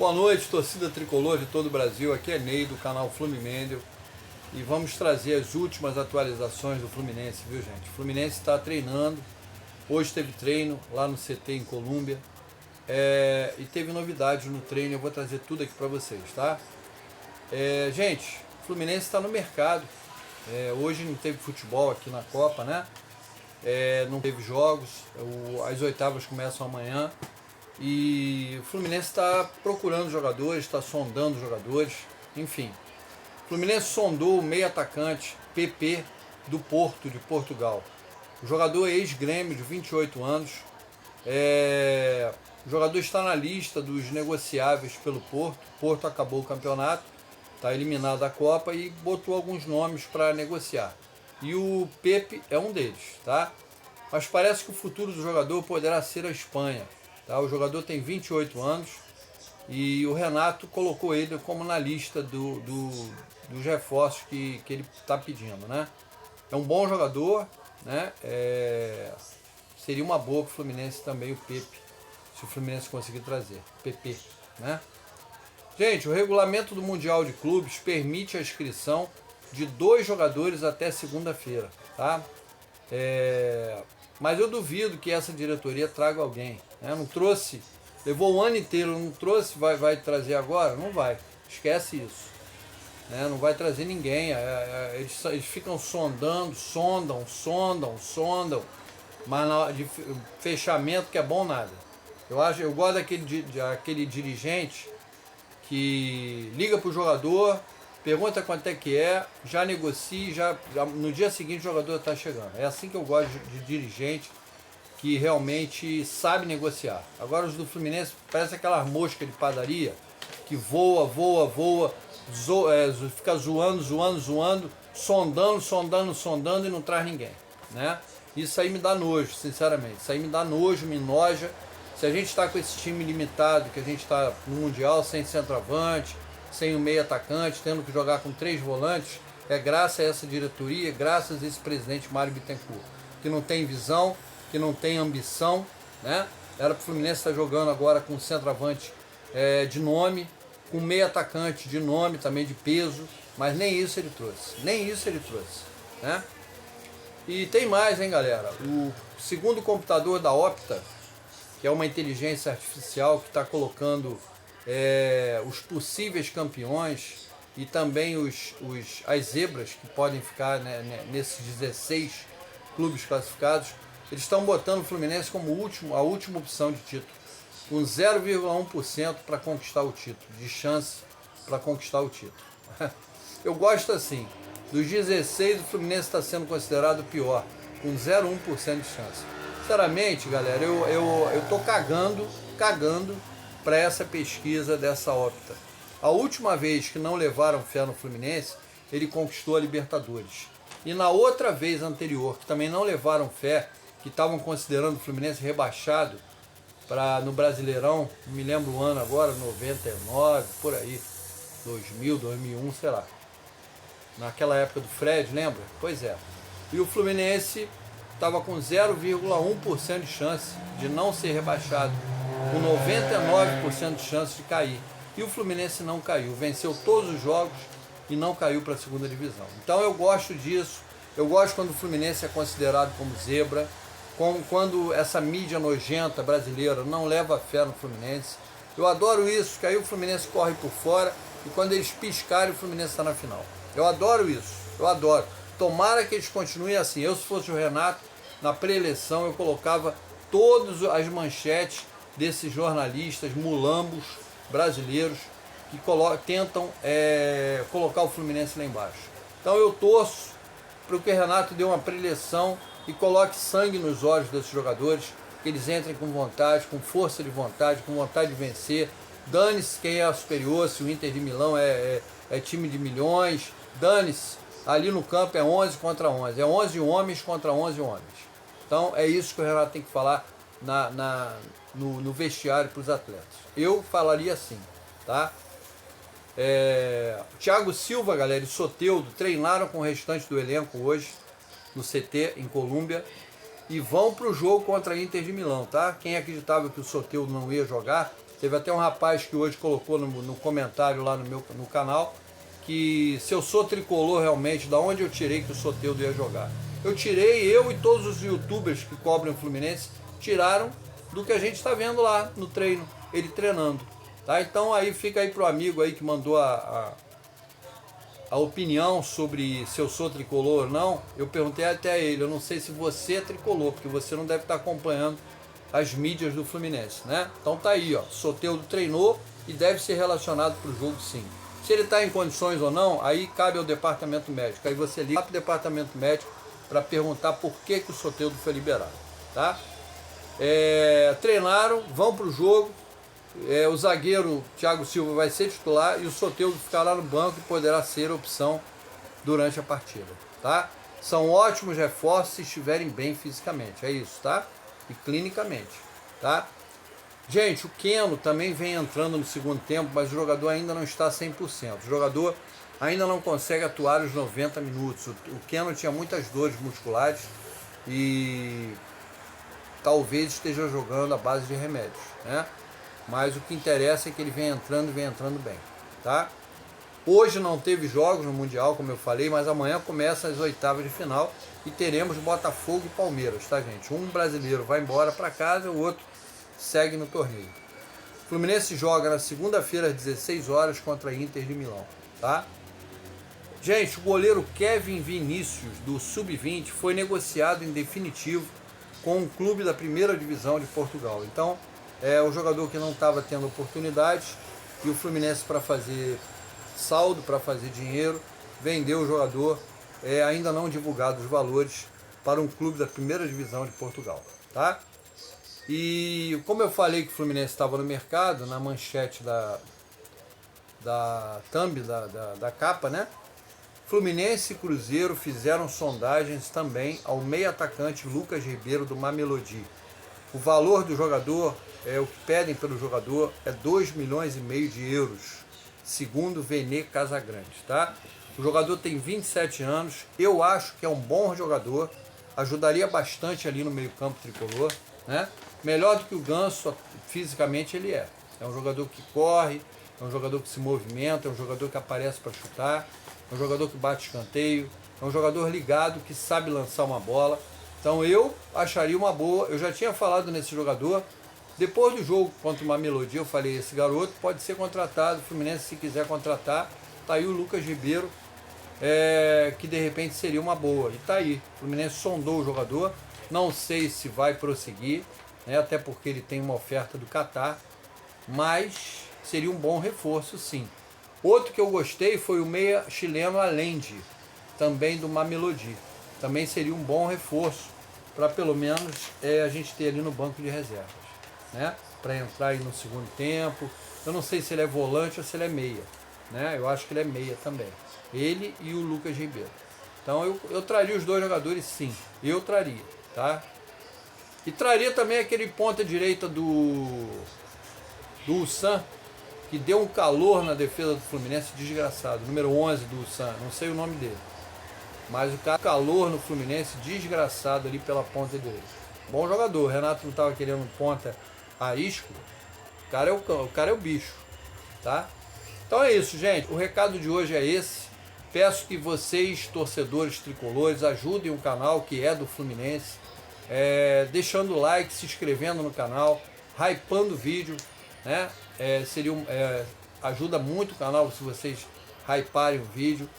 Boa noite, torcida tricolor de todo o Brasil. Aqui é Ney do canal Fluminendel e vamos trazer as últimas atualizações do Fluminense, viu, gente? O Fluminense está treinando. Hoje teve treino lá no CT em Colômbia e teve novidades no treino. Eu vou trazer tudo aqui para vocês, tá? Gente, o Fluminense está no mercado. Hoje não teve futebol aqui na Copa, né? Não teve jogos. As oitavas começam amanhã. E o Fluminense está procurando jogadores, está sondando jogadores, enfim. O Fluminense sondou o meio atacante PP do Porto, de Portugal. O jogador é ex-Grêmio, de 28 anos. O jogador está na lista dos negociáveis pelo Porto. O Porto acabou o campeonato, está eliminado da Copa e botou alguns nomes para negociar. E o Pepe é um deles, tá? Mas parece que o futuro do jogador poderá ser a Espanha. O jogador tem 28 anos e o Renato colocou ele como na lista dos reforços que ele está pedindo, né? É um bom jogador, né? Seria uma boa para o Fluminense também o Pepe, se o Fluminense conseguir trazer, PP, né? Gente, o regulamento do Mundial de Clubes permite a inscrição de 2 jogadores até segunda-feira, tá? Mas eu duvido que essa diretoria traga alguém, né? Não trouxe, levou o ano inteiro, não trouxe, vai trazer agora? Não vai, esquece isso, né? Não vai trazer ninguém. Eles ficam sondam, mas de fechamento que é bom nada. Eu gosto daquele dirigente que liga para o jogador, pergunta quanto é que já negocia, já no dia seguinte o jogador está chegando. É assim que eu gosto de dirigente que realmente sabe negociar. Agora os do Fluminense parece aquelas moscas de padaria que voa, fica zoando, sondando e não traz ninguém, né? Isso aí me dá nojo, sinceramente. Isso aí me dá nojo, me noja. Se a gente está com esse time limitado, que a gente está no Mundial sem centroavante, sem o meio atacante, tendo que jogar com 3 volantes, é graças a essa diretoria, graças a esse presidente Mário Bittencourt, que não tem visão, que não tem ambição, né? Era para o Fluminense estar jogando agora com centroavante de nome, com meio atacante de nome, também de peso, mas nem isso ele trouxe, né? E tem mais, hein, galera? O segundo computador da Opta, que é uma inteligência artificial que está colocando os possíveis campeões e também as zebras que podem ficar, né, nesses 16 clubes classificados, eles estão botando o Fluminense como a última opção de título, com 0,1% para conquistar o título, de chance para conquistar o título. Eu gosto assim, dos 16 o Fluminense está sendo considerado o pior, com 0,1% de chance. Sinceramente, galera, eu tô cagando para essa pesquisa dessa Opta. A última vez que não levaram fé no Fluminense, ele conquistou a Libertadores. E na outra vez anterior, que também não levaram fé, que estavam considerando o Fluminense rebaixado no Brasileirão, não me lembro o ano agora, 99, por aí, 2000, 2001, sei lá. Naquela época do Fred, lembra? Pois é. E o Fluminense estava com 0,1% de chance de não ser rebaixado, com 99% de chance de cair. E o Fluminense não caiu, venceu todos os jogos e não caiu para a segunda divisão. Então eu gosto disso, eu gosto quando o Fluminense é considerado como zebra, quando essa mídia nojenta brasileira não leva fé no Fluminense. Eu adoro isso, que aí o Fluminense corre por fora e quando eles piscarem o Fluminense está na final. Eu adoro isso, eu adoro. Tomara que eles continuem assim. Eu, se fosse o Renato, na pré-eleição eu colocava todas as manchetes desses jornalistas mulambos brasileiros que tentam colocar o Fluminense lá embaixo. Então eu torço para que o Renato dê uma pré-eleição e coloque sangue nos olhos desses jogadores, que eles entrem com vontade, com força de vontade, com vontade de vencer. Dane-se quem é superior, se o Inter de Milão é time de milhões, dane-se. Ali no campo é 11 contra 11, é 11 homens contra 11 homens. Então é isso que o Renato tem que falar no vestiário para os atletas. Eu falaria assim, tá? Thiago Silva, galera, e Soteldo treinaram com o restante do elenco hoje no CT em Colômbia e vão para o jogo contra a Inter de Milão, tá? Quem acreditava que o Soteldo não ia jogar, Teve até um rapaz que hoje colocou no comentário lá no canal que se eu sou tricolor realmente, da onde eu tirei que o Soteldo ia jogar. Eu tirei, eu e todos os youtubers que cobrem o Fluminense, tiraram do que a gente está vendo lá no treino, ele treinando. Tá? Então aí fica aí pro amigo aí que mandou a opinião sobre se eu sou tricolor ou não. Eu perguntei até a ele, eu não sei se você é tricolor, porque você não deve estar acompanhando as mídias do Fluminense, né? Então tá aí, ó, Soteldo treinou e deve ser relacionado para o jogo sim. Se ele está em condições ou não, aí cabe ao departamento médico. Aí você liga para o departamento médico para perguntar por que o Soteldo foi liberado, tá? Treinaram, vão para o jogo. O zagueiro Thiago Silva vai ser titular e o Soteldo ficará no banco e poderá ser opção durante a partida, tá? São ótimos reforços se estiverem bem fisicamente, é isso, tá? E clinicamente, tá? Gente, o Keno também vem entrando no segundo tempo, mas o jogador ainda não está 100%. O jogador ainda não consegue atuar os 90 minutos. O Keno tinha muitas dores musculares e talvez esteja jogando à base de remédios, né? Mas o que interessa é que ele vem entrando bem, tá? Hoje não teve jogos no Mundial, como eu falei, mas amanhã começa as oitavas de final e teremos Botafogo e Palmeiras, tá, gente? Um brasileiro vai embora para casa, o outro segue no torneio. O Fluminense joga na segunda-feira às 16 horas contra a Inter de Milão, tá? Gente, o goleiro Kevin Vinícius, do Sub-20, foi negociado em definitivo com um clube da primeira divisão de Portugal. Então, é um jogador que não estava tendo oportunidade e o Fluminense, para fazer saldo, para fazer dinheiro, vendeu o jogador, ainda não divulgado os valores, para um clube da primeira divisão de Portugal, tá? E como eu falei que o Fluminense estava no mercado, na manchete da thumb, da capa, né? Fluminense e Cruzeiro fizeram sondagens também ao meio atacante Lucas Ribeiro do Mamelodi. O valor do jogador, o que pedem pelo jogador, é 2,5 milhões de euros, segundo Vene Casagrande, tá? O jogador tem 27 anos, eu acho que é um bom jogador, ajudaria bastante ali no meio-campo tricolor, né? Melhor do que o Ganso, fisicamente ele é. É um jogador que corre, é um jogador que se movimenta, é um jogador que aparece para chutar, é um jogador que bate escanteio, é um jogador ligado, que sabe lançar uma bola. Então eu acharia uma boa, eu já tinha falado nesse jogador, depois do jogo contra uma Melodia, eu falei, esse garoto pode ser contratado, o Fluminense se quiser contratar, tá aí o Lucas Ribeiro, que de repente seria uma boa, e tá aí, o Fluminense sondou o jogador, não sei se vai prosseguir, né, até porque ele tem uma oferta do Catar, mas seria um bom reforço sim. Outro que eu gostei foi o meia chileno Allende, também do Mamelodi. Também seria um bom reforço para pelo menos a gente ter ali no banco de reservas, né? Para entrar aí no segundo tempo. Eu não sei se ele é volante ou se ele é meia, né? Eu acho que ele é meia também. Ele e o Lucas Ribeiro. Então eu traria os dois jogadores sim. Eu traria, tá? E traria também aquele ponta direita do Ulsan, que deu um calor na defesa do Fluminense desgraçado. Número 11 do Ulsan, não sei o nome dele. Mas o cara calor no Fluminense desgraçado ali pela ponta direita. Bom jogador, o Renato não estava querendo ponta arisco. O cara é o bicho, tá? Então é isso, gente. O recado de hoje é esse. Peço que vocês, torcedores tricolores, ajudem o canal que é do Fluminense, deixando o like, se inscrevendo no canal, hypando o vídeo, né? Ajuda muito o canal se vocês hyparem o vídeo.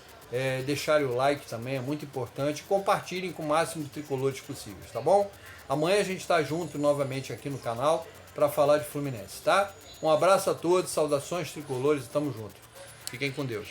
Deixarem o like também, é muito importante. Compartilhem com o máximo de tricolores possíveis, tá bom? Amanhã a gente está junto novamente aqui no canal para falar de Fluminense, tá? Um abraço a todos, saudações tricolores e tamo junto. Fiquem com Deus.